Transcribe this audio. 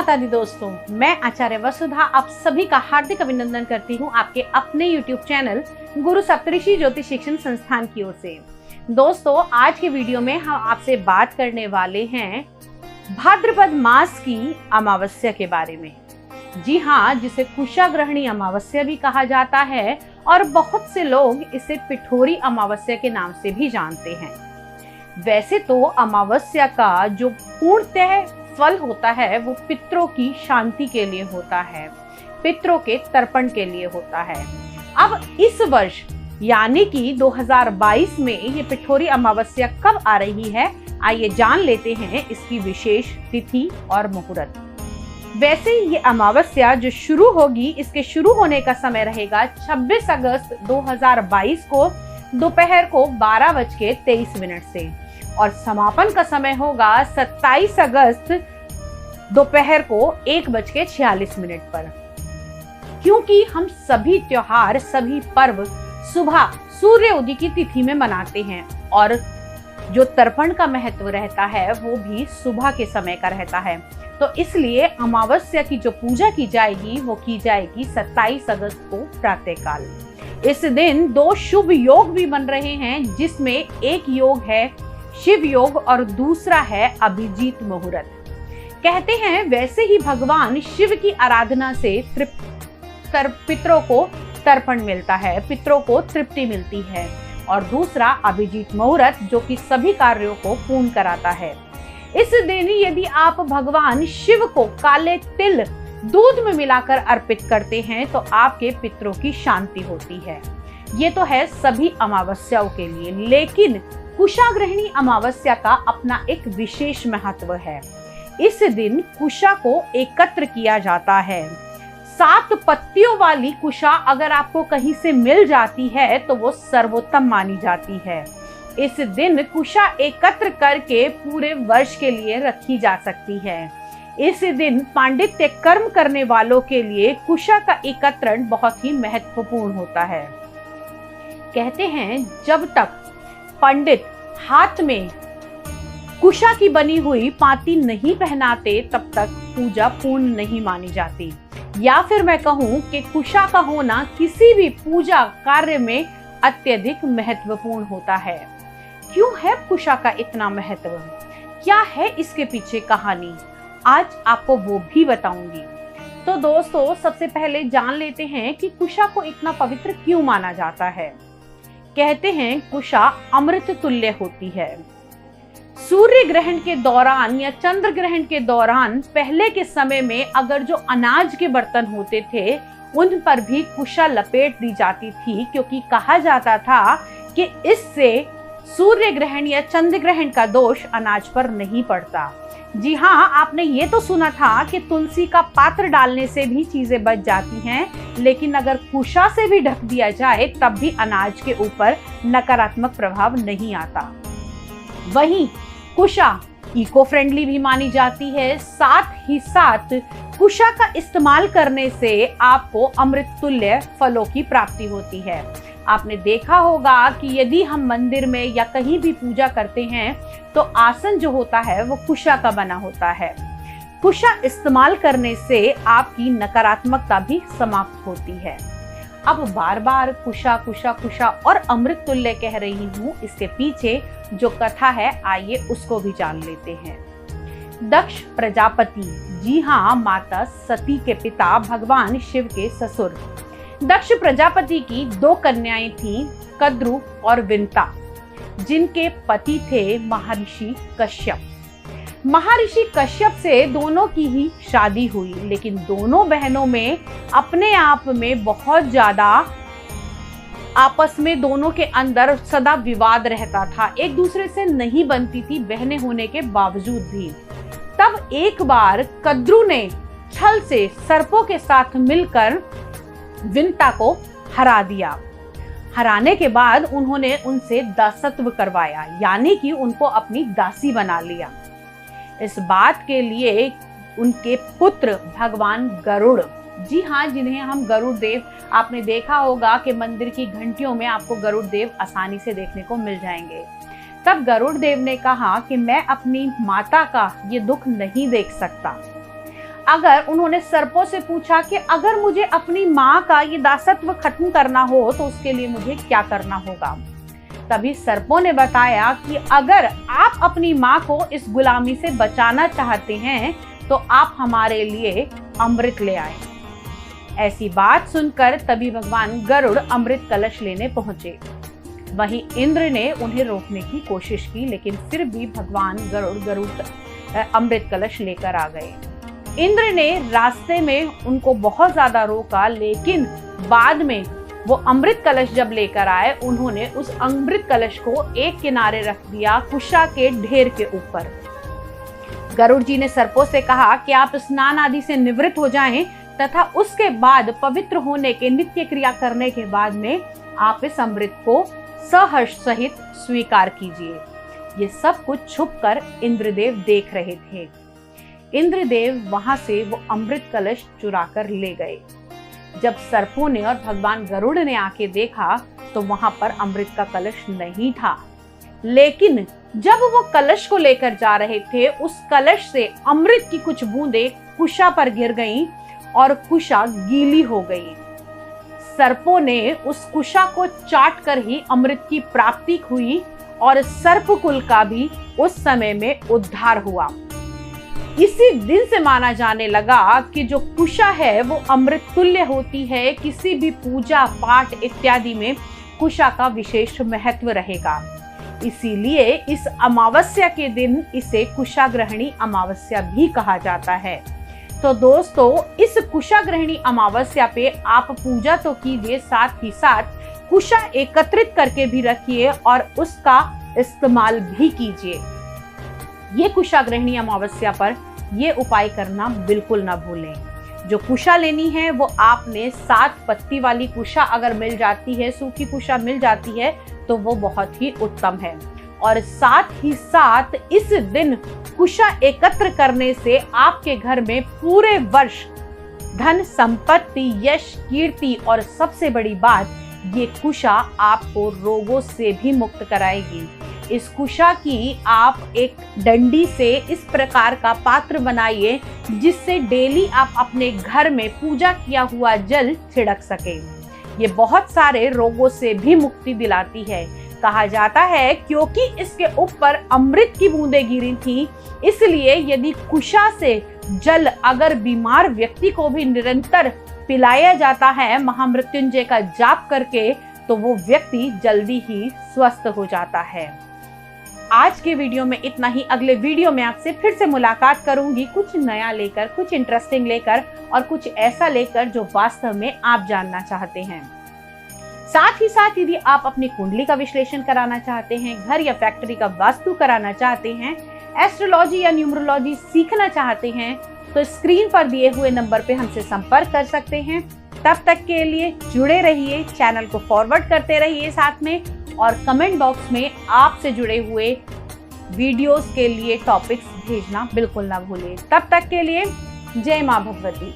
माता दी दोस्तों, मैं आचार्य वसुधा आप सभी का हार्दिक अभिनंदन करती हूँ आपके अपने YouTube चैनल गुरु सप्तऋषि ज्योतिष शिक्षण संस्थान की ओर से। दोस्तों, आज के वीडियो में हम आपसे बात करने वाले हैं भाद्रपद मास की अमावस्या के बारे में। जी हाँ, जिसे कुशाग्रहणी अमावस्या भी कहा जाता है और बहुत से लोग इसे पिठोरी अमावस्या के नाम से भी जानते हैं। वैसे तो अमावस्या का जो पूर्णतः फल होता है वो पितरों की शांति के लिए होता है, पितरों के तर्पण के लिए होता है। अब इस वर्ष यानी कि 2022 में ये पिठोरी अमावस्या कब आ रही है, आइए जान लेते हैं इसकी विशेष तिथि और मुहूर्त। वैसे ये अमावस्या जो शुरू होगी, इसके शुरू होने का समय रहेगा 26 अगस्त 2022 को दोपहर को 12:23 से और समापन का समय होगा 27 अगस्त दोपहर को 1:46 पर। क्योंकि हम सभी त्योहार, सभी पर्व सुबह सूर्य उदय की तिथि में मनाते हैं और जो तर्पण का महत्व रहता है वो भी सुबह के समय का रहता है, तो इसलिए अमावस्या की जो पूजा की जाएगी वो की जाएगी 27 अगस्त को प्रातःकाल। इस दिन दो शुभ योग भी बन रहे हैं, जिसमें एक योग है शिव योग और दूसरा है अभिजीत मुहूर्त। कहते हैं वैसे ही भगवान शिव की आराधना से पितरों को तर्पण मिलता है, पितरों को तृप्ति मिलती है, और दूसरा अभिजीत मुहूर्त जो कि सभी कार्यों को पूर्ण कराता है। इस दिन यदि आप भगवान शिव को काले तिल दूध में मिलाकर अर्पित करते हैं तो आपके पितरों की शांति होती है। ये तो है सभी अमावस्याओं के लिए, लेकिन कुशाग्रहणी अमावस्या का अपना एक विशेष महत्व है। इस दिन कुशा को एकत्र किया जाता है। 7 पत्तियों वाली कुशा अगर आपको कहीं से मिल जाती है तो वो सर्वोत्तम मानी जाती है। इस दिन कुशा एकत्र करके पूरे वर्ष के लिए रखी जा सकती है। इस दिन पांडित्य कर्म करने वालों के लिए कुशा का एकत्रण बहुत ही महत्वपूर्ण होता है। कहते हैं जब तक पंडित हाथ में कुशा की बनी हुई पाती नहीं पहनाते तब तक पूजा पूर्ण नहीं मानी जाती, या फिर मैं कहूँ कि कुशा का होना किसी भी पूजा कार्य में अत्यधिक महत्वपूर्ण होता है। क्यों है कुशा का इतना महत्व, क्या है इसके पीछे कहानी, आज आपको वो भी बताऊंगी। तो दोस्तों, सबसे पहले जान लेते हैं कि कुशा को इतना पवित्र क्यों माना जाता है। कहते हैं कुशा अमृत तुल्य होती है। सूर्य ग्रहण के दौरान या चंद्र ग्रहण के दौरान पहले के समय में अगर जो अनाज के बर्तन होते थे उन पर भी कुशा लपेट दी जाती थी, क्योंकि कहा जाता था कि इससे सूर्य ग्रहण या चंद्र ग्रहण का दोष अनाज पर नहीं पड़ता। जी हाँ, आपने ये तो सुना था कि तुलसी का पात्र डालने से भी चीजें बच जाती हैं, लेकिन अगर कुशा से भी ढक दिया जाए तब भी अनाज के ऊपर नकारात्मक प्रभाव नहीं आता। वहीं कुशा इको फ्रेंडली भी मानी जाती है। साथ ही साथ कुशा का इस्तेमाल करने से आपको अमृत तुल्य फलों की प्राप्ति होती है। आपने देखा होगा कि यदि हम मंदिर में या कहीं भी पूजा करते हैं तो आसन जो होता है वो कुशा का बना होता है। कुशा इस्तेमाल करने से आपकी नकारात्मकता भी समाप्त होती है। अब बार बार कुशा कुशा कुशा और अमृत तुल्य कह रही हूँ, इसके पीछे जो कथा है आइए उसको भी जान लेते हैं। दक्ष प्रजापति, जी हाँ, माता सती के पिता भगवान शिव के ससुर दक्ष प्रजापति की 2 कन्याएं थीं, कद्रु और विंता, जिनके पति थे महर्षि कश्यप। महर्षि कश्यप से दोनों की ही शादी हुई, लेकिन दोनों बहनों में अपने आप में बहुत ज्यादा आपस में दोनों के अंदर सदा विवाद रहता था, एक दूसरे से नहीं बनती थी बहनें होने के बावजूद भी। तब एक बार कद्रु ने छल से सर्पों के साथ मिलकर विंता को हरा दिया। हराने के बाद उन्होंने उनसे दासत्व करवाया, यानी कि उनको अपनी दासी बना लिया। इस बात के लिए उनके पुत्र भगवान गरुड़, जी हाँ, जिन्हें हम गरुड़ देव, आपने देखा होगा कि मंदिर की घंटियों में आपको गरुड़ देव आसानी से देखने को मिल जाएंगे। तब गरुड़ देव ने कहा कि मैं अपनी माता का ये दुख नहीं देख सकता। अगर उन्होंने सर्पों से पूछा कि अगर मुझे अपनी माँ का ये दासत्व खत्म करना हो तो उसके लिए मुझे क्या करना होगा। तभी सर्पों ने बताया कि अगर आप अपनी माँ को इस गुलामी से बचाना चाहते हैं तो आप हमारे लिए अमृत ले आए। ऐसी बात सुनकर तभी भगवान गरुड़ अमृत कलश लेने पहुंचे। वहीं इंद्र ने उन्हें रोकने की कोशिश की, लेकिन फिर भी भगवान गरुड़ अमृत कलश लेकर आ गए। इंद्र ने रास्ते में उनको बहुत ज्यादा रोका, लेकिन बाद में वो अमृत कलश जब लेकर आए, उन्होंने उस अमृत कलश को एक किनारे रख दिया कुशा के ढेर के ऊपर। गरुड़ जी ने सर्पों से कहा कि आप स्नान आदि से निवृत्त हो जाएं तथा उसके बाद पवित्र होने के नित्य क्रिया करने के बाद में आप इस अमृत को सहर्ष सहित स्वीकार कीजिए। ये सब कुछ छुपकर इंद्रदेव देख रहे थे। इंद्रदेव वहां से वो अमृत कलश चुरा कर ले गए। जब सर्पों ने और भगवान गरुड़ ने आके देखा तो वहां पर अमृत का कलश नहीं था, लेकिन जब वो कलश को लेकर जा रहे थे, उस कलश से अमृत की कुछ बूंदें कुशा पर गिर गईं और कुशा गीली हो गई। सर्पों ने उस कुशा को चाट कर ही अमृत की प्राप्ति हुई और सर्प कुल का भी उस समय में उद्धार हुआ। इसी दिन से माना जाने लगा कि जो कुशा है वो अमृत तुल्य होती है। किसी भी पूजा पाठ इत्यादि में कुशा का विशेष महत्व रहेगा। इसीलिए इस अमावस्या के दिन इसे कुशाग्रहणी अमावस्या भी कहा जाता है। तो दोस्तों, इस कुशाग्रहणी अमावस्या पे आप पूजा तो कीजिए, साथ ही साथ कुशा एकत्रित करके भी रखिए और उसका इस्तेमाल भी कीजिए। ये कुशाग्रहणी अमावस्या पर ये उपाय करना बिल्कुल ना भूलें। जो कुशा लेनी है वो आपने 7 पत्ती वाली कुशा अगर मिल जाती है, सूखी कुशा मिल जाती है तो वो बहुत ही उत्तम है। और साथ ही साथ इस दिन कुशा एकत्र करने से आपके घर में पूरे वर्ष धन संपत्ति, यश, कीर्ति और सबसे बड़ी बात, ये कुशा आपको रोगों से भी मुक्त कराएगी। इस कुशा की आप एक डंडी से इस प्रकार का पात्र बनाइए जिससे डेली आप अपने घर में पूजा किया हुआ जल छिड़क सके। ये बहुत सारे रोगों से भी मुक्ति दिलाती है। कहा जाता है क्योंकि इसके ऊपर अमृत की बूंदें गिरी थी, इसलिए यदि कुशा से जल अगर बीमार व्यक्ति को भी निरंतर पिलाया जाता है महामृत्युंजय का जाप करके, तो वो व्यक्ति जल्दी ही स्वस्थ हो जाता है। आज के वीडियो में इतना ही। अगले वीडियो में आपसे फिर से मुलाकात करूंगी, कुछ नया लेकर, कुछ इंटरेस्टिंग लेकर और कुछ ऐसा लेकर जो वास्तव में आप जानना चाहते हैं। साथ ही साथ यदि आप अपनी कुंडली का विश्लेषण कराना चाहते हैं, घर या फैक्ट्री का वास्तु कराना चाहते हैं, एस्ट्रोलॉजी या न्यूमरोलॉजी सीखना चाहते हैं, तो स्क्रीन पर दिए हुए नंबर पे हमसे संपर्क कर सकते हैं। तब तक के लिए जुड़े रहिए, चैनल को फॉरवर्ड करते रहिए साथ में, और कमेंट बॉक्स में आपसे जुड़े हुए वीडियोस के लिए टॉपिक्स भेजना बिल्कुल ना भूलिए। तब तक के लिए जय मां भगवती।